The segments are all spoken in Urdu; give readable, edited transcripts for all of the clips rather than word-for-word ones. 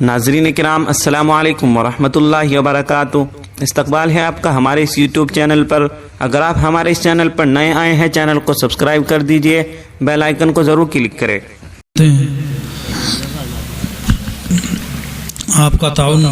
ناظرین کرام السلام علیکم ورحمۃ اللہ وبرکاتہ۔ استقبال ہے آپ کا ہمارے اس یوٹیوب چینل پر۔ اگر آپ ہمارے اس چینل پر نئے آئے ہیں چینل کو سبسکرائب کر دیجئے، بیل آئیکن کو ضرور کلک کریں۔ آپ کا تعاون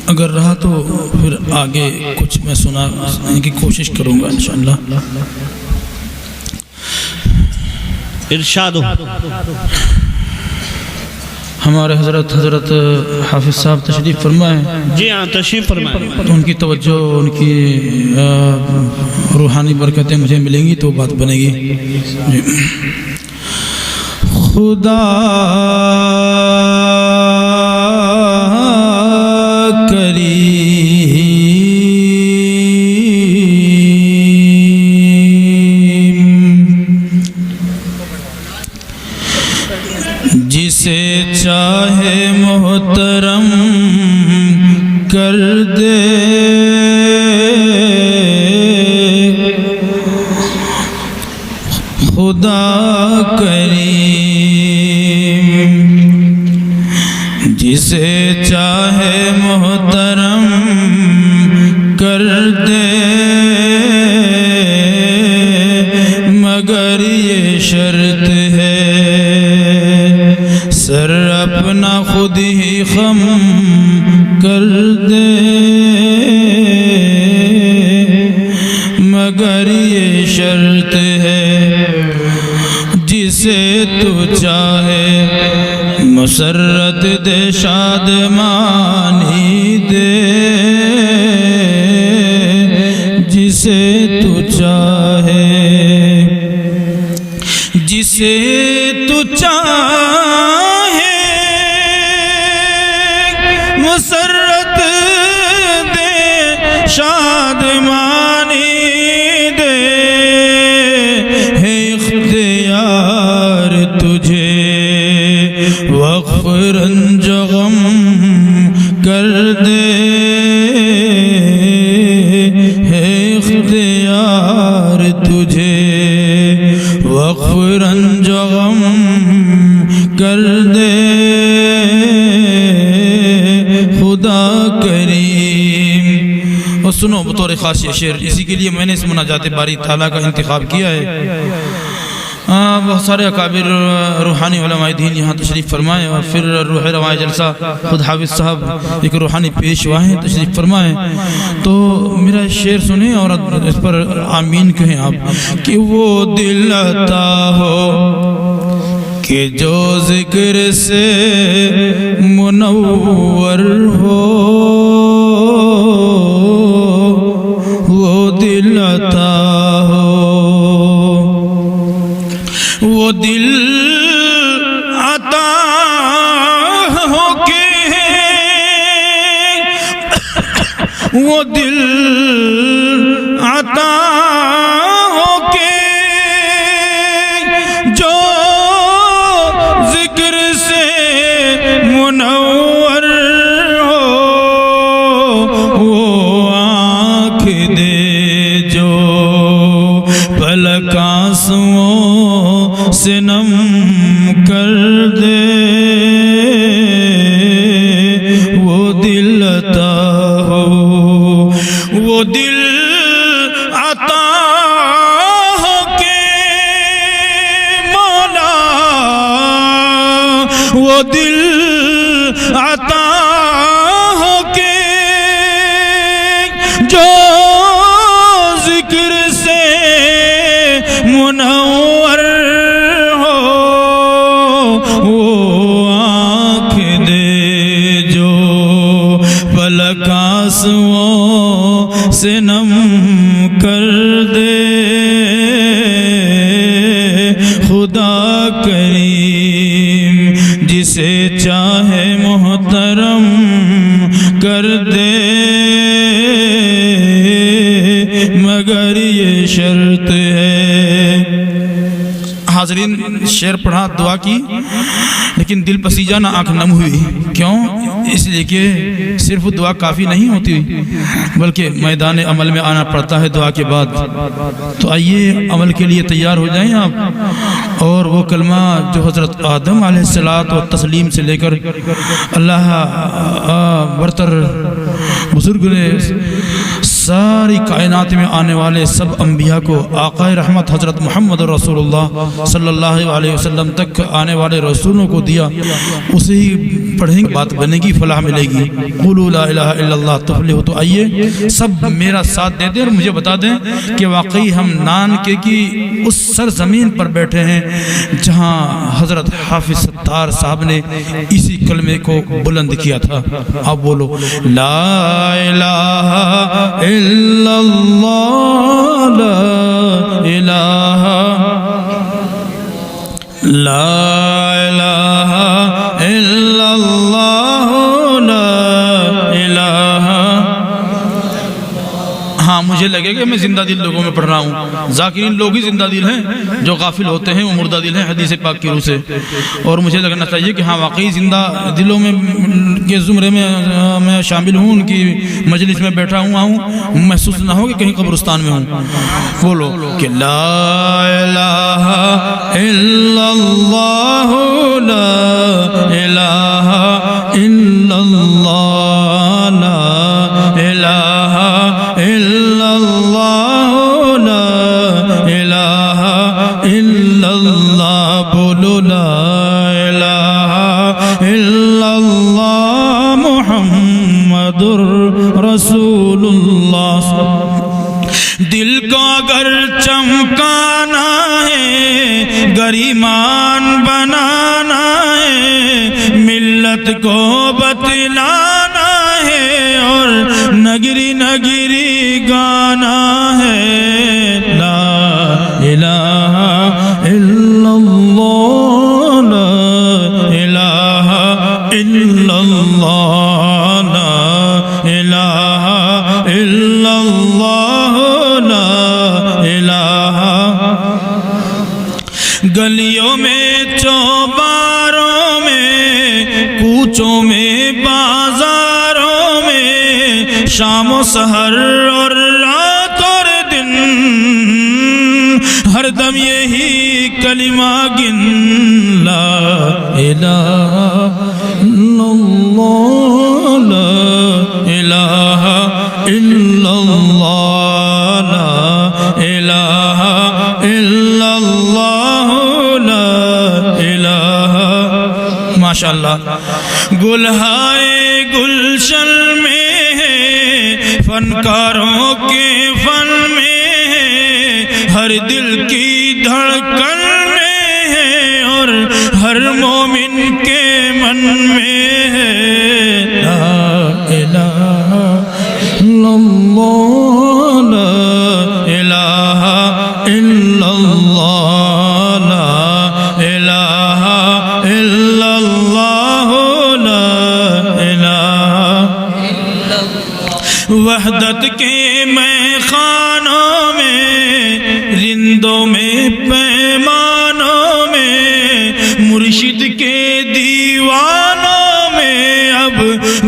اگر رہا تو پھر آگے کچھ میں سنانے کی کوشش کروں گا انشاءاللہ۔ ارشاد ہو۔ ہمارے حضرت حافظ صاحب تشریف فرمائیں۔ جی ہاں تشریف فرمائیں۔ تو ان کی توجہ، ان کی روحانی برکتیں مجھے ملیں گی تو بات بنے گی۔ خدا جسے چاہے محترم کر دے، خدا کریم جسے چاہے محترم کر دے، مگر یہ شرط ہے سر اپنا خود ہی خم کر دے، مگر یہ شرط ہے جسے تو چاہے مسرت دے، شادمانی دے، جسے تو چاہے، جسے تو چاہے مسرت دے، شادمانی دے، ہے اختیار تجھے وقف رنج غم کر دے، ہے اختیار تجھے وقف رنج غم کر دے، خدا کریم۔ اور سنو بطور خاص یہ شعر، اسی کے لیے میں نے اس مناجات باری تعالیٰ کا انتخاب کیا ہے۔ بہت سارے اکابر روحانی علماء دین یہاں تشریف فرمائیں، اور پھر روح رواں جلسہ خود حافظ صاحب ایک روحانی پیشوا ہیں، تشریف فرمائیں۔ تو میرا شعر سنیں اور اس پر آمین کہیں آپ، کہ وہ دل عطا ہو کہ جو ذکر سے منور ہو، وہ دل عطا ہو، وہ دل عطا ہو کے، وہ دل عطا ہو کے جو ذکر سے منور ہو، وہ آنکھ دے جو پلک آنسوؤں سے نم کر دے، وہ دل عطا ہو، وہ دل عطا ہو کے مولا، وہ دل عطا ہو کے جو ذکر سے منور ہو، وہ آنکھ دے جو پلک آنسوؤں سے نم کر دے، خدا کریم جسے چاہے محترم کر دے، مگر یہ شرط ہے۔ حاضرین شعر پڑھا، دعا کی، لیکن دل پسیجا نہ، آنکھ نم ہوئی. کیوں؟ اس لیے کہ صرف دعا کافی نہیں ہوتی، بلکہ میدان عمل میں آنا پڑتا ہے دعا کے بعد. تو آئیے عمل کے لیے تیار ہو جائیں آپ، اور وہ کلمہ جو حضرت آدم علیہ الصلوۃ والتسلیم سے لے کر اللہ برتر بزرگ نے ساری کائنات میں آنے والے سب انبیاء کو، آقا رحمت حضرت محمد رسول اللہ صلی اللہ علیہ وسلم تک آنے والے رسولوں کو دیا، اسے ہی پڑھیں گے بات بنے گی، فلاح ملے گی. قولوا لا الہ الا اللہ تفلحوا. تو آئیے سب میرا ساتھ دے دیں اور مجھے بتا دیں کہ واقعی ہم نانکے کی اس سرزمین پر بیٹھے ہیں جہاں حضرت حافظ ستار صاحب نے اسی کلمے کو بلند کیا تھا. آپ بولو لا الہ الا اللہ، لا الہ، لا الہ الا اللہ، لا الہ. ہاں مجھے لگے کہ میں زندہ دل لوگوں میں پڑھ رہا ہوں. ذاکرین لوگ ہی زندہ دل ہیں، جو غافل ہوتے ہیں وہ مردہ دل ہیں حدیث پاک کی روح سے. اور مجھے لگنا چاہیے کہ ہاں واقعی زندہ دلوں میں کے زمرے میں شامل ہوں، ان کی مجلس میں بیٹھا ہوں، محسوس نہ ہو کہ کہیں قبرستان میں ہوں. بولو کہ لا الہ الا اللہ، لا الہ الا اللہ، لا الہ الا اللہ، لا الہ الا اللہ. بولو لا الہ الا اللہ محمد رسول اللہ. دل کو اگر چمکانا ہے، گریمان بنانا ہے، ملت کو بتلانا ہے، اور نگری نگری گانا ہے. لا الہ الا اللہ، لا الہ الا اللہ، لا الہ الا اللہ، لا الہ. گلیوں میں، چوباروں میں، کوچوں میں، بازاروں میں، شام و سحر اور رات اور دن، ہر دم یہی کلمہ گن. لا الہ الا اللہ، لا الہ الا اللہ، لا الہ الا اللہ، لا الہ. ماشاءاللہ. گلہائے گلشن میں ہے، فنکاروں کے فن میں ہے، ہر دل کی دھڑکن میں ہے، اور ہر مومن کے من میں ہے. لا الہ الا اللہ، لا الہ الا اللہ، لا الہ الا اللہ، لا الہ. وحدت کے میخانوں میں، رندوں میں، پیمانوں میں، مرشد کے دیوانوں میں، اب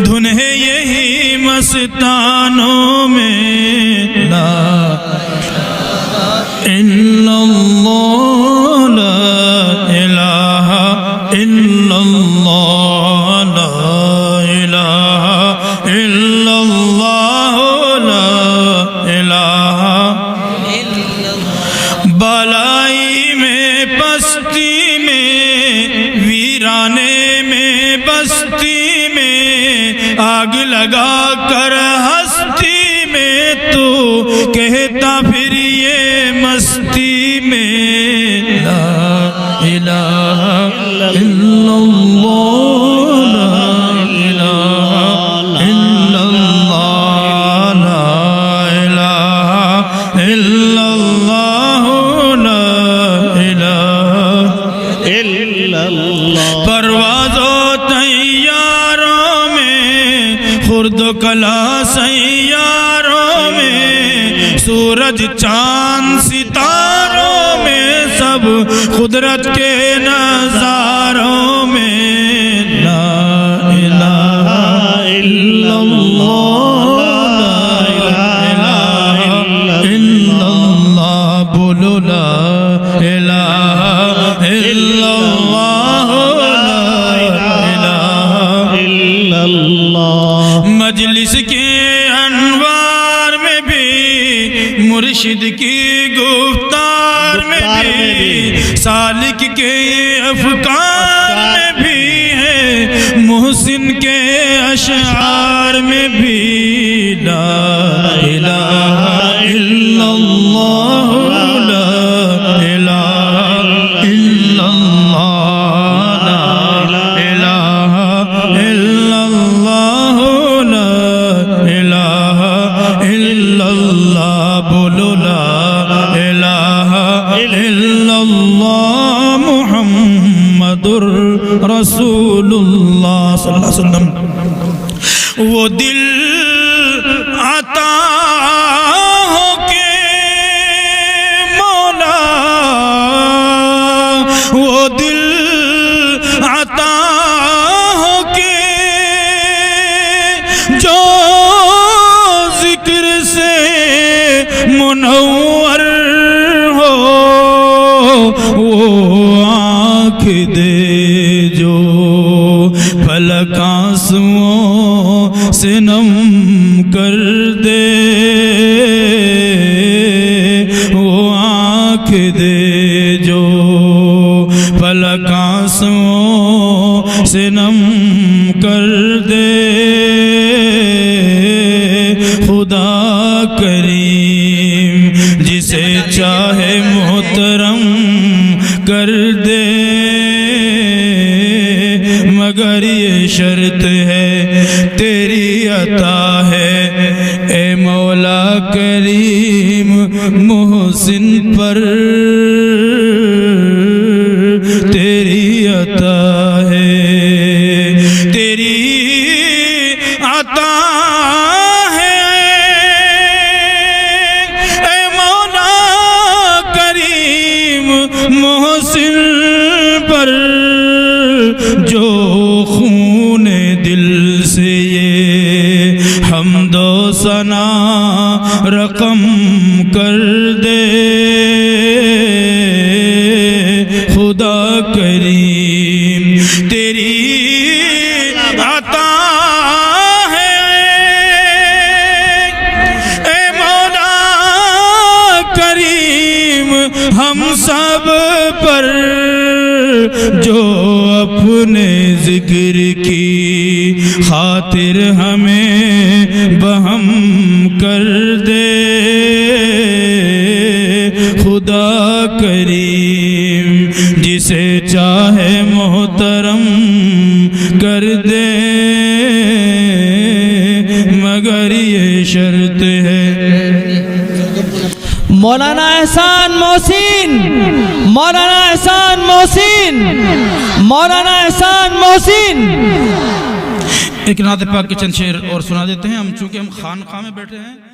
دھن ہے یہی مستانوں میں. لا الا اللہ، لا الہ الا اللہ، لا الہ الا اللہ، لا الہ. بالائی میں، پستی میں، ویرانے میں، بستی میں، آگ لگا کر ہستی میں، تو کہتا پھر یہ مستی میں. لا الہ الا اللہ، لا الہ الا اللہ، لا الہ الا اللہ، لا الہ الا اللہ. پرواز و طیاروں میں، خرد و کلا سیاروں میں، سورج چاند ستاروں میں، سب خدا قدرت کے نظاروں میں لا الہ الا اللہ، لا الہ الا اللہ، بولو لا الہ الا اللہ، لا الہ الا اللہ۔ مجلس کے انوار میں بھی، مرشد کی گفتار میں بھی، سالک کے افکار میں بھی ہے، محسن کے اشعار میں بھی لا الہ الا اللہ، لا الہ الا اللہ، لا الہ الا اللہ، لا الہ الا اللہ، بولو لا الہ الا اللہ، محمد رسول اللہ صلی اللہ علیہ وسلم۔ وہ دل عطا ہو کے مولا، وہ دل عطا ہو کے جو ذکر سے منور ہو، وہ آنکھ دے جو فلک آنسوؤں سے نم کر دے، وہ آنکھ دے جو فلک آنسوؤں سے نم کر دے، خدا کریم جسے چاہے محترم کر دے، مگر یہ شرط ہے تیری عطا ہے اے مولا کریم محسن پر، تیری عطا ہے، تیری عطا ہے اے مولا کریم محسن پر، جو خون دل سے یہ حمد و ثنا رقم کر دے، خدا کریم تیری عطا ہے اے مولا کریم ہم سب پر، جو اپنے ذکر کی خاطر ہمیں بہم کر دے، خدا کریم جسے چاہے محترم کر دے، مگر یہ شرط ہے۔ مولانا احسان محسن، مولانا احسان محسن، مولانا احسان محسن۔ ایک نعت پاک کے چند شعر اور سنا دیتے ہیں ہم، چونکہ ہم خانقاہ میں بیٹھے ہیں۔